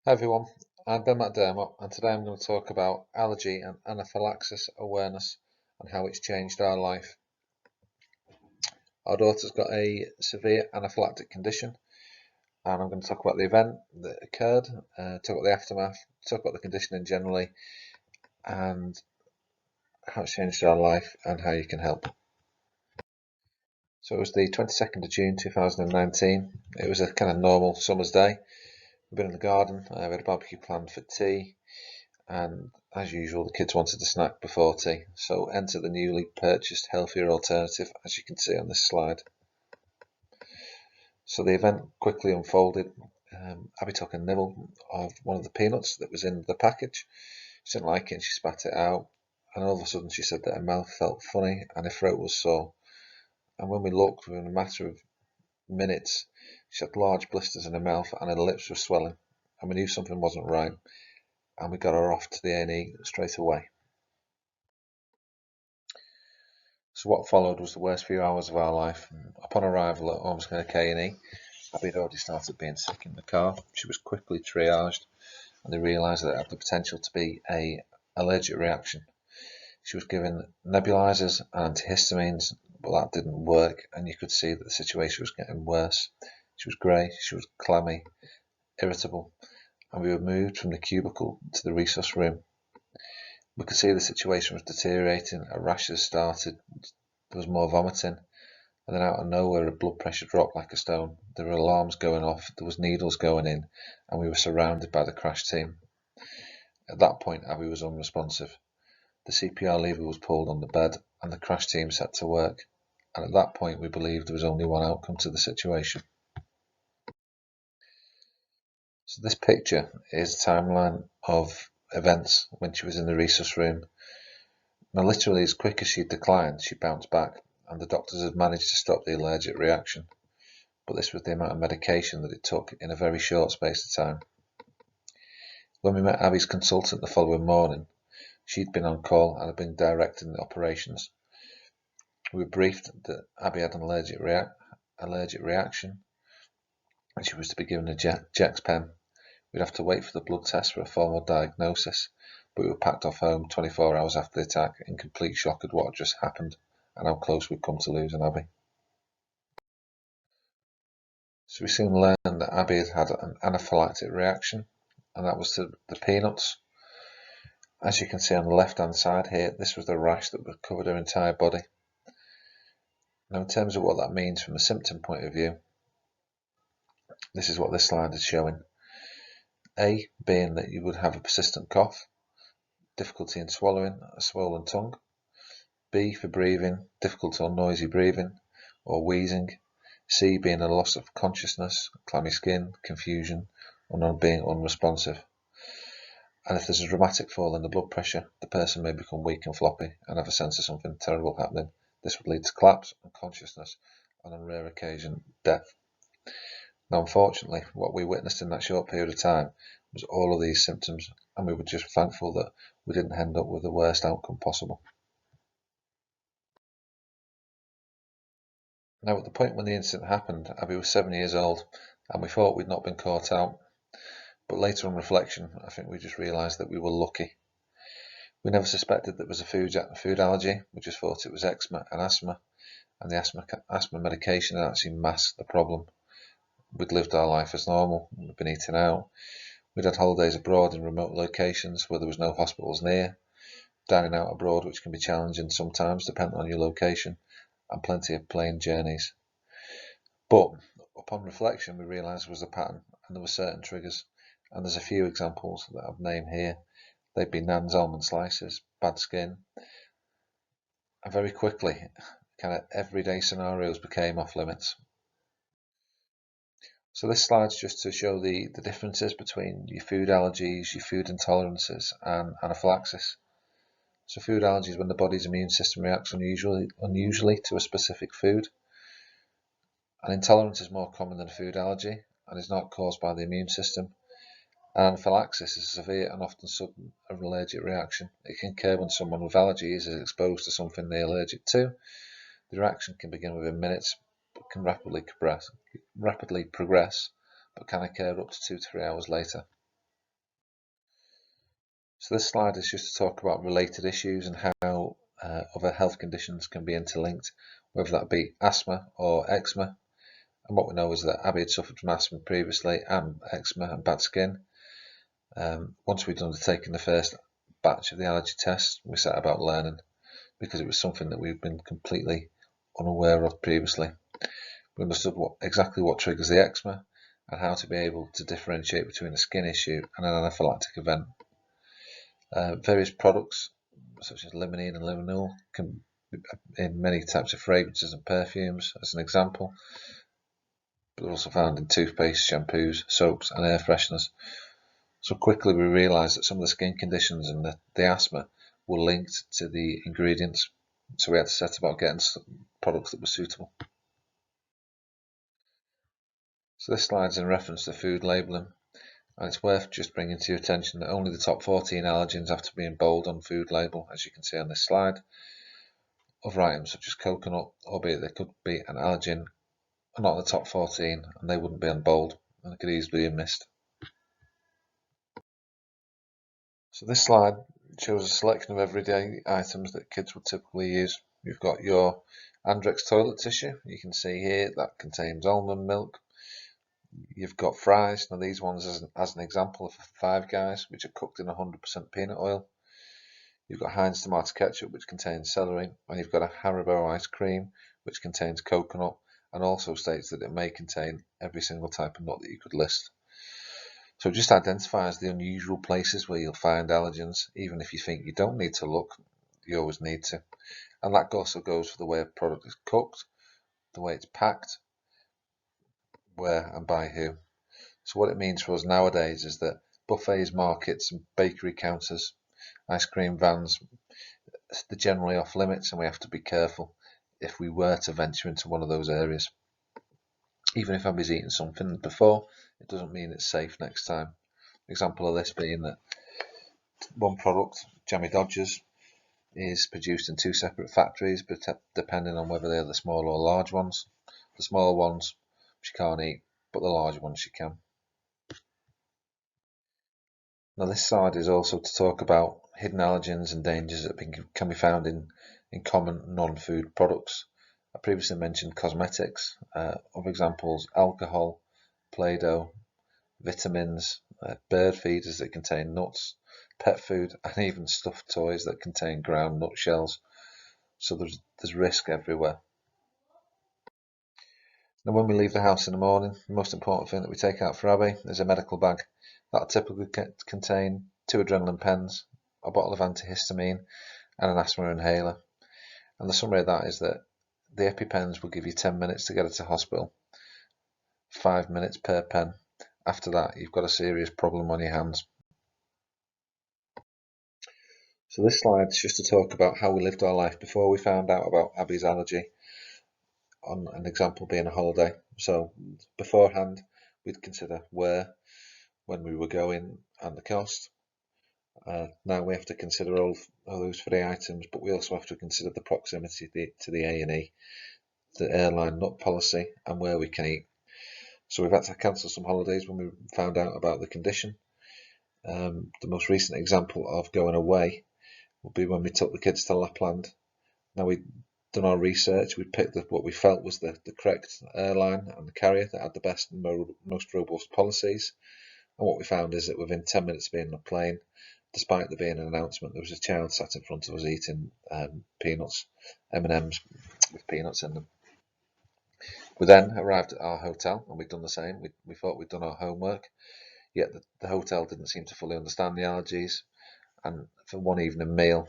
Hi everyone, I'm Ben McDermott and today I'm going to talk about allergy and anaphylaxis awareness and how it's changed our life. Our daughter's got a severe anaphylactic condition and I'm going to talk about the event that occurred, talk about the aftermath, talk about the condition generally and how it's changed our life and how you can help. So it was the 22nd of June 2019. It was a kind of normal summer's day. We've been in the garden, we had a barbecue planned for tea. And as usual, the kids wanted a snack before tea, so enter the newly purchased healthier alternative, as you can see on this slide. So the event quickly unfolded. Abby took a nibble of one of the peanuts that was in the package. She didn't like it and she spat it out. And all of a sudden she said that her mouth felt funny and her throat was sore. And when we looked, within a matter of minutes, she had large blisters in her mouth and her lips were swelling. And we knew something wasn't right. And we got her off to the A&E straight away. So what followed was the worst few hours of our life. Upon arrival at Ormsby K&E, Abby had already started being sick in the car. She was quickly triaged and they realised that it had the potential to be an allergic reaction. She was given nebulizers and antihistamines, but that didn't work and you could see that the situation was getting worse. She was grey, she was clammy, irritable, and we were moved from the cubicle to the resus room. We could see the situation was deteriorating, a rash had started, there was more vomiting, and then out of nowhere her blood pressure dropped like a stone. There were alarms going off, there was needles going in, and we were surrounded by the crash team. At that point Abby was unresponsive. The CPR lever was pulled on the bed and the crash team set to work, and at that point we believed there was only one outcome to the situation. So this picture is a timeline of events when she was in the resus room. Now literally as quick as she declined, she bounced back, and the doctors had managed to stop the allergic reaction. But this was the amount of medication that it took in a very short space of time. When we met Abby's consultant the following morning, she'd been on call and had been directing the operations. We were briefed that Abby had an allergic reaction and she was to be given a Jex pen. We'd have to wait for the blood test for a formal diagnosis, but we were packed off home 24 hours after the attack in complete shock at what had just happened and how close we'd come to losing Abby. So we soon learned that Abby had had an anaphylactic reaction, and that was to the peanuts. As you can see on the left hand side here, this was the rash that covered her entire body. Now in terms of what that means from a symptom point of view, this is what this slide is showing. A being that you would have a persistent cough, difficulty in swallowing, a swollen tongue. B for breathing, difficult or noisy breathing, or wheezing. C being a loss of consciousness, clammy skin, confusion, or being unresponsive. And if there's a dramatic fall in the blood pressure, the person may become weak and floppy and have a sense of something terrible happening. This would lead to collapse, unconsciousness, and on rare occasion, death. Now, unfortunately, what we witnessed in that short period of time was all of these symptoms, and we were just thankful that we didn't end up with the worst outcome possible. Now, at the point when the incident happened, Abby was 7 years old, and we thought we'd not been caught out. But later on reflection, I think we just realised that we were lucky. We never suspected that it was a food allergy, we just thought it was eczema and asthma, and the asthma medication had actually masked the problem. We'd lived our life as normal, we'd been eating out, we'd had holidays abroad in remote locations where there was no hospitals near, dining out abroad which can be challenging sometimes depending on your location, and plenty of plane journeys. But upon reflection we realised there was a pattern and there were certain triggers, and there's a few examples that I've named here. They'd be Nan's almond slices, bad skin, and very quickly kind of everyday scenarios became off limits. So this slide's just to show the differences between your food allergies, your food intolerances and anaphylaxis. So food allergies when the body's immune system reacts unusually to a specific food. An intolerance is more common than a food allergy and is not caused by the immune system. Anaphylaxis is a severe and often sudden allergic reaction. It can occur when someone with allergies is exposed to something they're allergic to. The reaction can begin within minutes, but can rapidly progress, but can occur up to 2 to 3 hours later. So this slide is just to talk about related issues and how other health conditions can be interlinked, whether that be asthma or eczema. And what we know is that Abby had suffered from asthma previously and eczema and bad skin. Once we'd undertaken the first batch of the allergy tests, we set about learning, because it was something that we've been completely unaware of previously. We understood exactly what triggers the eczema and how to be able to differentiate between a skin issue and an anaphylactic event. Various products such as limonene and limonol can be in many types of fragrances and perfumes, as an example, but they're also found in toothpaste, shampoos, soaps and air fresheners. So quickly we realised that some of the skin conditions and the asthma were linked to the ingredients, so we had to set about getting products that were suitable. So this slide is in reference to food labelling, and it's worth just bringing to your attention that only the top 14 allergens have to be in bold on food label, as you can see on this slide. Other items such as coconut, albeit they could be an allergen, are not in the top 14 and they wouldn't be on bold and could easily be missed. So this slide shows a selection of everyday items that kids would typically use. You've got your Andrex toilet tissue, you can see here that contains almond milk. You've got fries, now these ones as an example of Five Guys, which are cooked in 100% peanut oil. You've got Heinz tomato ketchup, which contains celery, and you've got a Haribo ice cream, which contains coconut, and also states that it may contain every single type of nut that you could list. So it just identifies the unusual places where you'll find allergens. Even if you think you don't need to look, you always need to. And that also goes for the way a product is cooked, the way it's packed, where and by who. So what it means for us nowadays is that buffets, markets and bakery counters, ice cream vans, they're generally off limits, and we have to be careful if we were to venture into one of those areas. Even if Abby's eaten something before, it doesn't mean it's safe next time. Example of this being that one product, Jammy Dodgers, is produced in two separate factories, but depending on whether they're the small or large ones. The small ones she can't eat, but the large ones she can. Now this slide is also to talk about hidden allergens and dangers that can be found in common non-food products. I previously mentioned cosmetics. Other examples: alcohol, Play-Doh, vitamins, bird feeders that contain nuts, pet food, and even stuffed toys that contain ground nut shells. So there's risk everywhere. Now when we leave the house in the morning, the most important thing that we take out for Abby is a medical bag. That'll typically contain 2 adrenaline pens, a bottle of antihistamine and an asthma inhaler. And the summary of that is that the EpiPens will give you 10 minutes to get her to hospital, 5 minutes per pen. After that, you've got a serious problem on your hands. So this slide is just to talk about how we lived our life before we found out about Abby's allergy, on an example being a holiday. So beforehand, we'd consider where, when we were going, and the cost. Now we have to consider all those 3 items, but we also have to consider the proximity to the A&E, the airline nut policy, and where we can eat. So we've had to cancel some holidays when we found out about the condition. The most recent example of going away would be when we took the kids to Lapland. Now we'd done our research, we'd picked what we felt was the correct airline and the carrier that had the best and most robust policies. And what we found is that within 10 minutes of being on a plane, despite there being an announcement, there was a child sat in front of us eating peanuts, M&Ms with peanuts in them. We then arrived at our hotel and we'd done the same. We thought we'd done our homework, yet the hotel didn't seem to fully understand the allergies. And for one evening meal,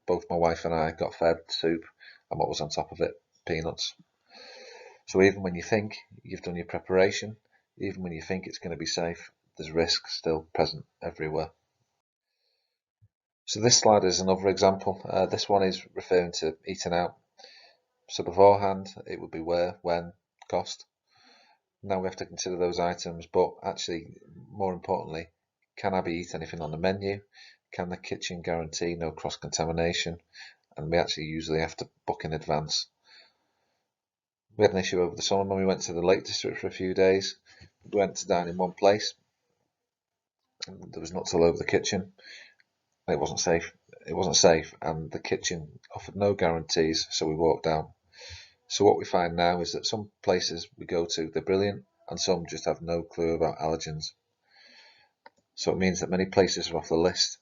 both my wife and I got fed soup, and what was on top of it? Peanuts. So even when you think you've done your preparation, even when you think it's going to be safe, there's risk still present everywhere. So this slide is another example. This one is referring to eating out. So beforehand, it would be where, when, cost. Now we have to consider those items, but actually, more importantly, can Abby eat anything on the menu? Can the kitchen guarantee no cross-contamination? And we actually usually have to book in advance. We had an issue over the summer when we went to the Lake District for a few days. We went to dine in one place, and there was nuts all over the kitchen. It wasn't safe. It wasn't safe, and the kitchen offered no guarantees, so we walked out. So what we find now is that some places we go to, they're brilliant, and some just have no clue about allergens. So it means that many places are off the list.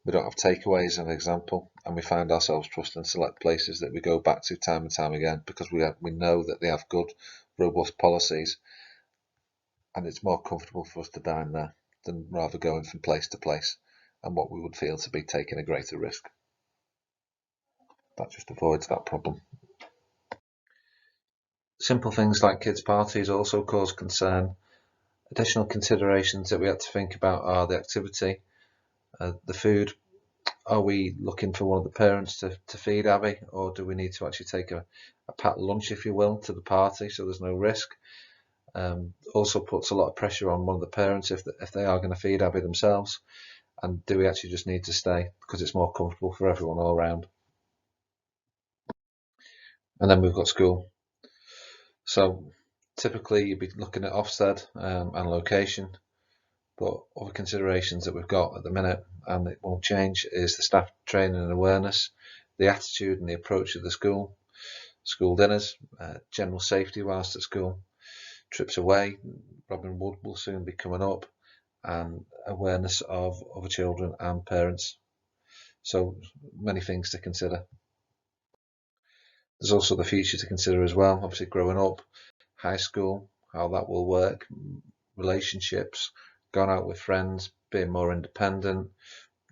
We don't have takeaways, as an example, and we find ourselves trusting select places that we go back to time and time again because we know that they have good, robust policies, and it's more comfortable for us to dine there than rather going from place to place and what we would feel to be taking a greater risk. That just avoids that problem. Simple things like kids' parties also cause concern. Additional considerations that we have to think about are the activity, the food. Are we looking for one of the parents to feed Abby, or do we need to actually take a packed lunch, if you will, to the party so there's no risk? Also puts a lot of pressure on one of the parents if they are going to feed Abby themselves, and do we actually just need to stay because it's more comfortable for everyone all around? And then we've got school. So typically you'd be looking at Ofsted and location, but other considerations that we've got at the minute, and it won't change, is the staff training and awareness, the attitude and the approach of the school, school dinners, general safety whilst at school, trips away, Robin Wood will soon be coming up, and awareness of other children and parents. So many things to consider. There's also the future to consider as well, obviously growing up, high school, how that will work, relationships, going out with friends, being more independent,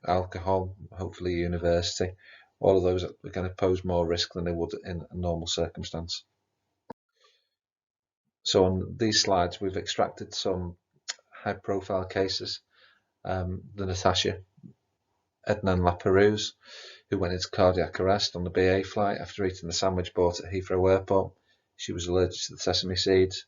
alcohol, hopefully university. All of those are going to pose more risk than they would in a normal circumstance. So on these slides, we've extracted some high-profile cases. The Natasha Ednan Laperouse, who went into cardiac arrest on the BA flight after eating the sandwich bought at Heathrow Airport. She was allergic to the sesame seeds,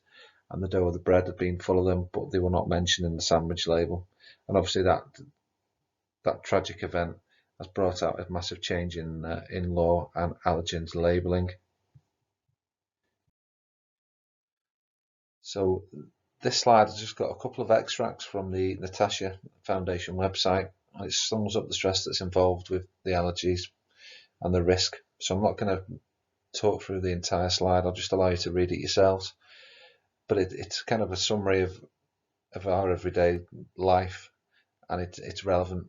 and the dough of the bread had been full of them, but they were not mentioned in the sandwich label. And obviously that tragic event has brought out a massive change in law and allergens labelling. So this slide has just got a couple of extracts from the Natasha Foundation website. It sums up the stress that's involved with the allergies and the risk. So I'm not going to talk through the entire slide. I'll just allow you to read it yourselves. But it's kind of a summary of our everyday life, and it's relevant.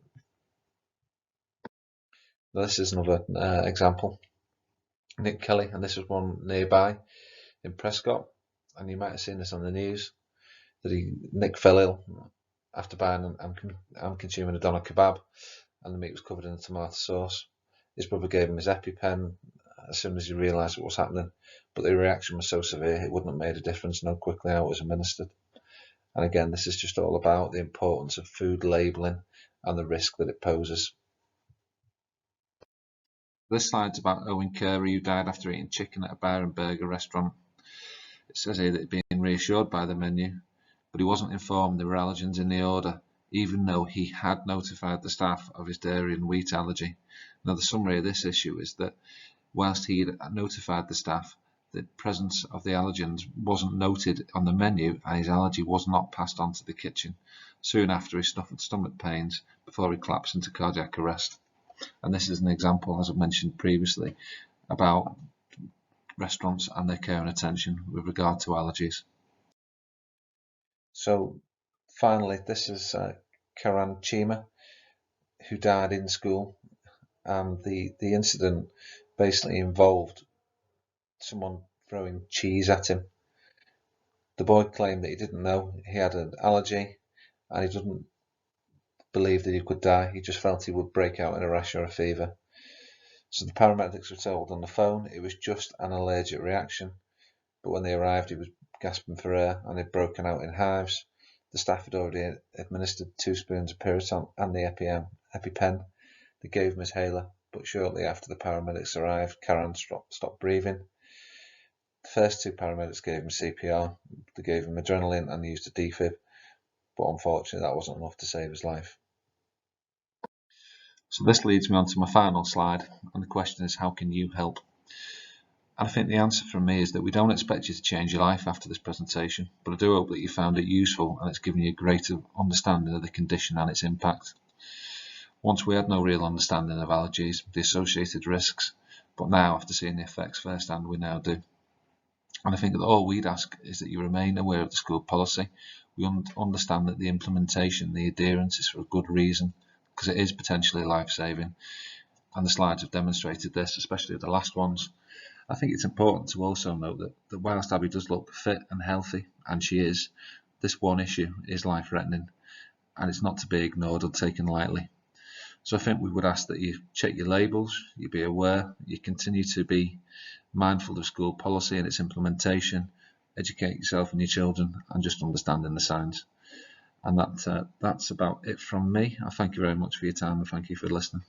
Now, this is another example. Nick Kelly, and this is one nearby in Prescott, and you might have seen this on the news, that Nick fell ill after buying and consuming a doner kebab, and the meat was covered in a tomato sauce. His brother gave him his EpiPen as soon as he realised what was happening, but the reaction was so severe it wouldn't have made a difference and how quickly how it was administered. And again, this is just all about the importance of food labelling and the risk that it poses. This slide's about Owen Curry, who died after eating chicken at a bar and burger restaurant. It says here that he'd been reassured by the menu, but he wasn't informed there were allergens in the order, even though he had notified the staff of his dairy and wheat allergy. Now, the summary of this issue is that whilst he had notified the staff, the presence of the allergens wasn't noted on the menu, and his allergy was not passed on to the kitchen. Soon after, he suffered stomach pains before he collapsed into cardiac arrest. And this is an example, as I mentioned previously, about restaurants and their care and attention with regard to allergies. So finally, this is Karan Chima, who died in school, and the incident basically involved someone throwing cheese at him. The boy claimed that he didn't know he had an allergy, and he didn't believe that he could die. He just felt he would break out in a rash or a fever. So the paramedics were told on the phone it was just an allergic reaction, but when they arrived he was gasping for air and had broken out in hives. The staff had already administered 2 spoons of Piriton and the EpiPen. They gave him his inhaler, but shortly after the paramedics arrived, Karan stopped breathing. The first 2 paramedics gave him CPR, they gave him adrenaline and used a defib, but unfortunately that wasn't enough to save his life. So this leads me on to my final slide, and the question is, how can you help? And I think the answer from me is that we don't expect you to change your life after this presentation, but I do hope that you found it useful and it's given you a greater understanding of the condition and its impact. Once we had no real understanding of allergies, the associated risks, but now, after seeing the effects firsthand, we now do. And I think that all we'd ask is that you remain aware of the school policy. We understand that the implementation, the adherence is for a good reason, because it is potentially life-saving. And the slides have demonstrated this, especially the last ones. I think it's important to also note that whilst Abby does look fit and healthy, and she is, this one issue is life-threatening, and it's not to be ignored or taken lightly. So I think we would ask that you check your labels, you be aware, you continue to be mindful of school policy and its implementation, educate yourself and your children, and just understanding the signs. And that's about it from me. I thank you very much for your time, and thank you for listening.